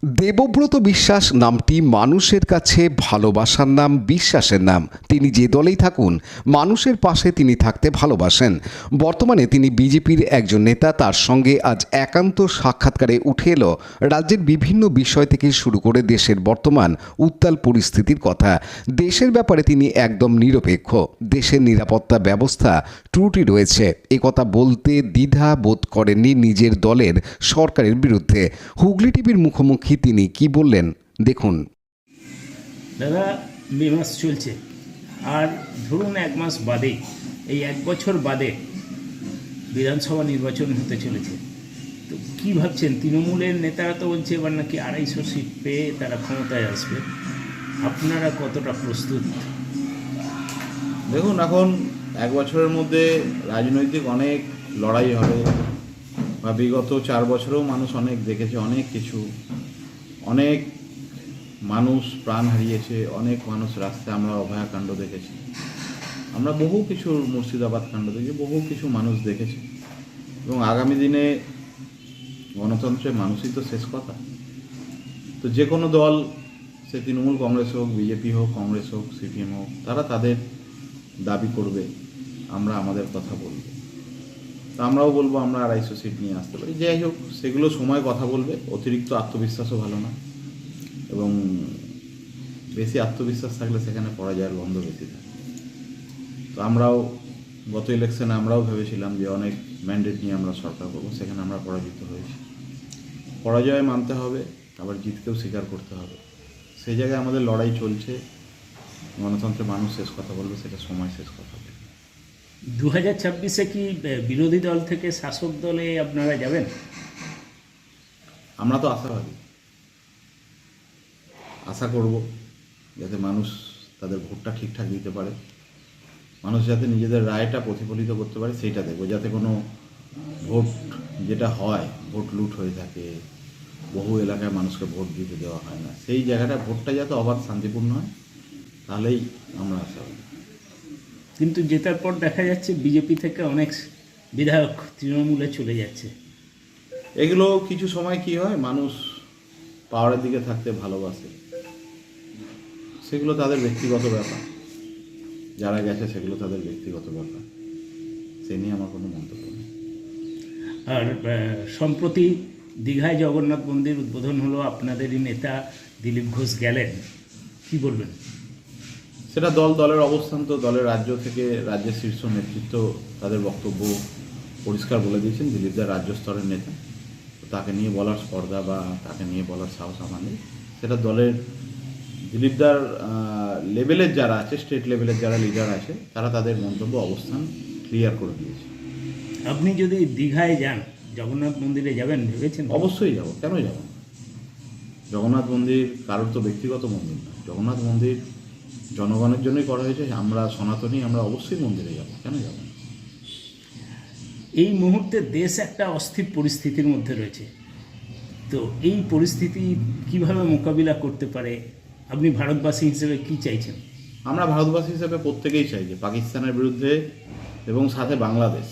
দেবব্রত বিশ্বাস নামটি মানুষের কাছে ভালোবাসার নাম, বিশ্বাসের নাম। তিনি যে দলেই থাকুন, মানুষের পাশে তিনি থাকতে ভালোবাসেন। বর্তমানে তিনি বিজেপির একজন নেতা। তার সঙ্গে আজ একান্ত সাক্ষাৎকারে উঠে এলো রাজ্যের বিভিন্ন বিষয় থেকে শুরু করে দেশের বর্তমান উত্তাল পরিস্থিতির কথা। দেশের ব্যাপারে তিনি একদম নিরপেক্ষ। দেশের নিরাপত্তা ব্যবস্থা ত্রুটি রয়েছে, একথা বলতে দ্বিধা বোধ করেননি নিজের দলের সরকারের বিরুদ্ধে। হুগলি টিভির মুখোমুখি তিনি কি বললেন দেখুন। দাদা, মে মাস চলছে, আর ধরুন এক মাস বাদে, এই এক বছর বাদে বিধানসভা নির্বাচন হতে চলেছে। তো কী ভাবছেন? তৃণমূলের নেতারা তো বলছে এবার নাকি 250 সিট পেয়ে তারা ক্ষমতায় আসবে। আপনারা কতটা প্রস্তুত? দেখুন, এখন এক বছরের মধ্যে রাজনৈতিক অনেক লড়াই হবে, বা বিগত 4 বছরেও মানুষ অনেক দেখেছে, অনেক কিছু, অনেক মানুষ প্রাণ হারিয়েছে, অনেক মানুষ রাস্তায় আমরা অভয়াকাণ্ড দেখেছি, আমরা বহু কিছু মুর্শিদাবাদ কাণ্ড দেখেছি, বহু কিছু মানুষ দেখেছি। এবং আগামী দিনে গণতন্ত্রের মানুষই তো শেষ কথা। তো যে কোনো দল, সে তৃণমূল কংগ্রেস হোক, বিজেপি হোক, কংগ্রেস হোক, সিপিএম হোক, তারা তাদের দাবি করবে, আমরা আমাদের কথা বলবো। তা আমরাও বলবো আমরা 250 সিট নিয়ে আসতে পারি। যাই হোক, সেগুলো সময় কথা বলবে। অতিরিক্ত আত্মবিশ্বাসও ভালো না, এবং বেশি আত্মবিশ্বাস থাকলে সেখানে পরাজয়ের গন্ধ বেশি থাকে। তো আমরাও গত ইলেকশনে আমরাও ভেবেছিলাম যে অনেক ম্যান্ডেট নিয়ে আমরা সরকার করবো, সেখানে আমরা পরাজিত হয়েছি। পরাজয় মানতে হবে, আবার জিতকেও স্বীকার করতে হবে। সেই জায়গায় আমাদের লড়াই চলছে। গণতন্ত্রের মানুষ শেষ কথা বলবে, সেটা সময় শেষ কথা বলবে। 2026-এ কি বিরোধী দল থেকে শাসক দলে আপনারা যাবেন? আমরা তো আশাবাদী, আশা করব যাতে মানুষ তাদের ভোটটা ঠিকঠাক দিতে পারে, মানুষ যাতে নিজেদের রায়টা প্রতিফলিত করতে পারে, সেইটা দেখব। যাতে কোনো ভোট, যেটা হয় ভোট লুট হয়ে থাকে, বহু এলাকায় মানুষকে ভোট দিতে দেওয়া হয় না, সেই জায়গাটা ভোটটা যাতে অবাধ শান্তিপূর্ণ হয়, তাহলেই আমরা আশাবাদী। কিন্তু জেতার পর দেখা যাচ্ছে বিজেপি থেকে অনেক বিধায়ক তৃণমূলে চলে যাচ্ছে। এগুলো কিছু সময় কি হয়, মানুষ পাওয়ারের দিকে থাকতে ভালোবাসে, সেগুলো তাদের ব্যক্তিগত ব্যাপার। যারা গেছে সেগুলো তাদের ব্যক্তিগত ব্যাপার, সে নিয়ে আমার কোনো মন্তব্য নেই। আর সম্প্রতি দীঘায় জগন্নাথ মন্দির উদ্বোধন হলো, আপনাদেরই নেতা দিলীপ ঘোষ গেলেন, কি বলবেন? সেটা দলের অবস্থান। তো দলের রাজ্য থেকে, রাজ্যের শীর্ষ নেতৃত্ব তাদের বক্তব্য পরিষ্কার বলে দিয়েছেন। দিলীপদার রাজ্য স্তরের নেতা, তাকে নিয়ে বলার স্পর্ধা বা তাকে নিয়ে বলার সাহস আমার নেই। সেটা দলের দিলীপদার লেভেলের যারা আছে, স্টেট লেভেলের যারা লিডার আছে, তারা তাদের মন্তব্য, অবস্থান ক্লিয়ার করে দিয়েছে। আপনি যদি দীঘায় যান, জগন্নাথ মন্দিরে যাবেন ভেবেছেন? অবশ্যই যাব, কেন যাব না? জগন্নাথ মন্দির কারোর তো ব্যক্তিগত মন্দির না। জগন্নাথ মন্দির জনগণের জন্যই করা হয়েছে। আমরা সনাতনী, আমরা অবশ্যই মন্দিরে যাব, কেন যাব না? এই মুহূর্তে দেশ একটা অস্থির পরিস্থিতির মধ্যে রয়েছে। তো এই পরিস্থিতি কিভাবে মোকাবিলা করতে পারে? আপনি ভারতবাসী হিসেবে কি চাইছেন? আমরা ভারতবাসী হিসেবে প্রত্যেকেই চাই যে পাকিস্তানের বিরুদ্ধে, এবং সাথে বাংলাদেশ,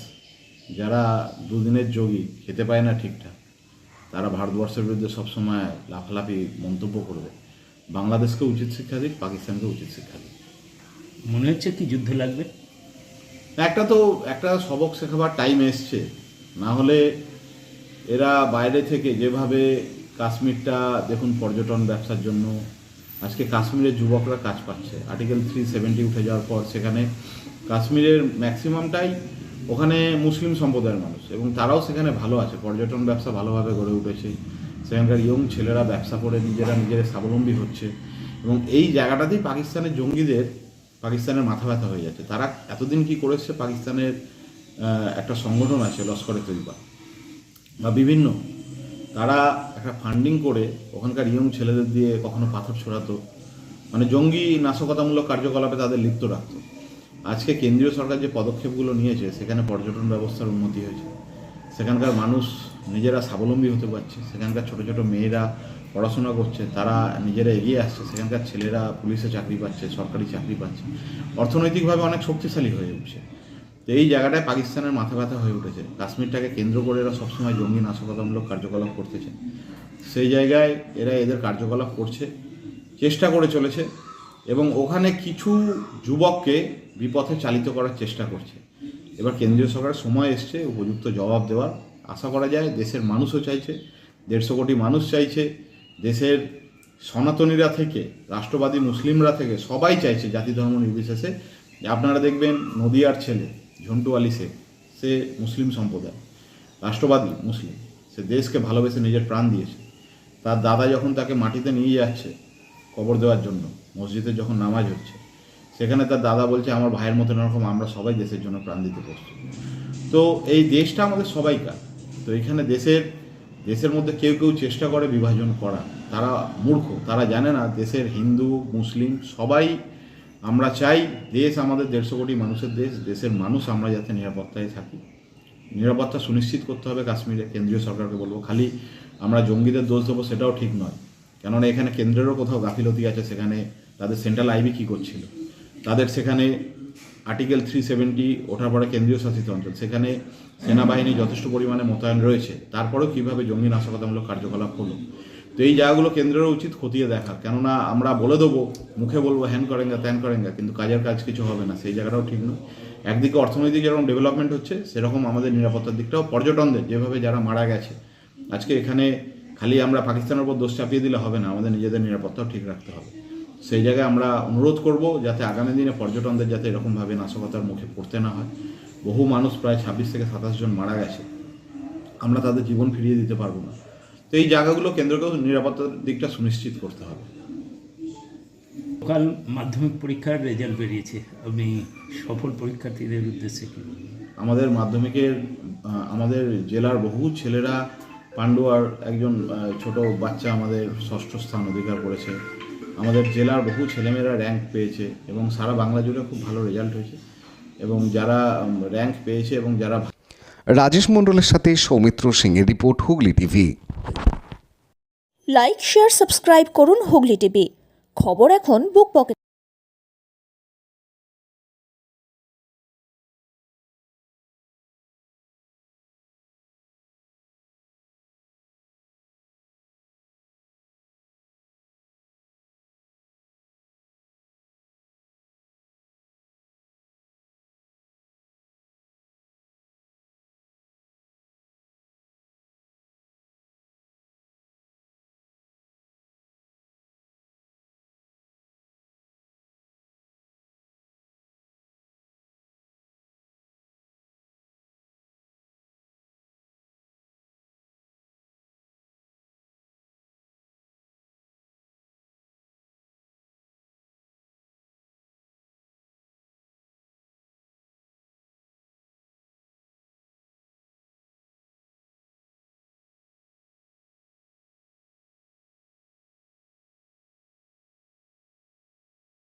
যারা দুদিনের যোগী, খেতে পায় না ঠিকঠাক, তারা ভারতবর্ষের বিরুদ্ধে সবসময় লাফালাফি মন্তব্য করবে। বাংলাদেশকে উচিত শিক্ষা দিক, পাকিস্তানকে উচিত শিক্ষা দিক। মনে হচ্ছে কি যুদ্ধ লাগবে? একটা সবক শেখাবার টাইম এসছে। না হলে এরা বাইরে থেকে যেভাবে কাশ্মীরটা দেখুন, পর্যটন ব্যবসার জন্য আজকে কাশ্মীরের যুবকরা কাজ পাচ্ছে। আর্টিকেল 370 উঠে যাওয়ার পর সেখানে কাশ্মীরের ম্যাক্সিমামটাই ওখানে মুসলিম সম্প্রদায়ের মানুষ, এবং তারাও সেখানে ভালো আছে। পর্যটন ব্যবসা ভালোভাবে গড়ে উঠেছে। সেখানকার ইয়ং ছেলেরা ব্যবসা করে নিজেরা স্বাবলম্বী হচ্ছে, এবং এই জায়গাটাতেই পাকিস্তানের জঙ্গিদের, পাকিস্তানের মাথা ব্যথা হয়ে যাচ্ছে। তারা এতদিন কি করেছে, পাকিস্তানের একটা সংগঠন আছে লস্করে তৈবা বা বিভিন্ন, তারা একটা ফান্ডিং করে ওখানকার ইয়ং ছেলেদের দিয়ে কখনো পাথর ছোড়াতো, মানে জঙ্গি নাশকতামূলক কার্যকলাপে তাদের লিপ্ত রাখত। আজকে কেন্দ্রীয় সরকার যে পদক্ষেপগুলো নিয়েছে, সেখানে পর্যটন ব্যবস্থার উন্নতি হয়েছে, সেখানকার মানুষ নিজেরা স্বাবলম্বী হতে পারছে, সেখানকার ছোটো ছোটো মেয়েরা পড়াশোনা করছে, তারা নিজেরা এগিয়ে আসছে, সেখানকার ছেলেরা পুলিশে চাকরি পাচ্ছে, সরকারি চাকরি পাচ্ছে, অর্থনৈতিকভাবে অনেক শক্তিশালী হয়ে উঠছে। তো এই জায়গাটায় পাকিস্তানের মাথা ব্যথা হয়ে উঠেছে। কাশ্মীরটাকে কেন্দ্র করে এরা সবসময় জঙ্গি নাশকতামূলক কার্যকলাপ করতেছে। সেই জায়গায় এরা এদের কার্যকলাপ করছে, চেষ্টা করে চলেছে এবং ওখানে কিছু যুবককে বিপথে চালিত করার চেষ্টা করছে। এবার কেন্দ্রীয় সরকারের সময় এসছে উপযুক্ত জবাব দেওয়ার। আশা করা যায় দেশের মানুষও চাইছে, 150 কোটি মানুষ চাইছে, দেশের সনাতনীরা থেকে রাষ্ট্রবাদী মুসলিমরা থেকে সবাই চাইছে জাতি ধর্ম নির্বিশেষে। আপনারা দেখবেন নদিয়ার ছেলে ঝন্টু আলী শেখ, সে মুসলিম সম্প্রদায়, রাষ্ট্রবাদী মুসলিম, সে দেশকে ভালোবেসে নিজের প্রাণ দিয়েছে। তার দাদা যখন তাকে মাটিতে নিয়ে যাচ্ছে কবর দেওয়ার জন্য, মসজিদে যখন নামাজ হচ্ছে, সেখানে তার দাদা বলছে আমার ভাইয়ের মতন এরকম আমরা সবাই দেশের জন্য প্রাণ দিতে প্রস্তুত। তো এই দেশটা আমাদের সবাইকার। তো এখানে দেশের মধ্যে কেউ কেউ চেষ্টা করে বিভাজন করা, তারা মূর্খ, তারা জানে না দেশের হিন্দু মুসলিম সবাই আমরা চাই দেশ আমাদের 150 কোটি মানুষের দেশ, দেশের মানুষ আমরা যাতে নিরাপত্তায় থাকি। নিরাপত্তা সুনিশ্চিত করতে হবে কাশ্মীরে। কেন্দ্রীয় সরকারকে বলবো, খালি আমরা জঙ্গিদের দোষ দেবো সেটাও ঠিক নয়, কেননা এখানে কেন্দ্রেরও কোথাও গাফিলতি আছে। সেখানে তাদের সেন্ট্রাল আইবি কী করছিল, তাদের সেখানে আর্টিকেল 370 ওঠার পরে কেন্দ্রীয় শাসিত অঞ্চল, সেখানে সেনাবাহিনী যথেষ্ট পরিমাণে মোতায়েন রয়েছে, তারপরেও কীভাবে জঙ্গি নাশকতামূলক কার্যকলাপ হলো। তো এই জায়গাগুলো কেন্দ্রেরও উচিত খতিয়ে দেখা, কেননা আমরা বলে দেবো, মুখে বলবো হ্যান করেঙ্গা ত্যান করেঙ্গা, কিন্তু কাজের কাজ কিছু হবে না, সেই জায়গাটাও ঠিক নয়। একদিকে অর্থনৈতিক যেরকম ডেভেলপমেন্ট হচ্ছে, সেরকম আমাদের নিরাপত্তার দিকটাও, পর্যটনদের যেভাবে যারা মারা গেছে আজকে এখানে, খালি আমরা পাকিস্তানের উপর দোষ চাপিয়ে দিলে হবে না, আমাদের নিজেদের নিরাপত্তাও ঠিক রাখতে হবে। সেই জায়গায় আমরা অনুরোধ করব যাতে আগামী দিনে পর্যটনদের যাতে এরকমভাবে নাশকতার মুখে পড়তে না হয়। বহু মানুষ, প্রায় 26 থেকে 27 জন মারা গেছে, আমরা তাদের জীবন ফিরিয়ে দিতে পারবো না। তো এই জায়গাগুলো কেন্দ্রকেও নিরাপত্তার দিকটা সুনিশ্চিত করতে হবে। কাল মাধ্যমিক পরীক্ষার রেজাল্ট বেরিয়েছে, আপনি সফল পরীক্ষার্থীদের উদ্দেশ্যে কী বলবেন? আমাদের মাধ্যমিকের আমাদের জেলার বহু ছেলেরা, পান্ডুয়ার একজন ছোট বাচ্চা আমাদের 6ষ্ঠ স্থান অধিকার করেছে। আমাদের জেলার বহু ছেলেমেয়েরা র্যাঙ্ক পেয়েছে এবং সারা বাংলা জুড়ে খুব ভালো রেজাল্ট হয়েছে। এবং যারা র্যাঙ্ক পেয়েছে এবং যারা রাজেশ মণ্ডলের সাথে সৌমিত্র সিংয়ের report, Hooghly TV. Like, share, subscribe করুন হুগলি টিভি। খবর এখন বুক পকেট।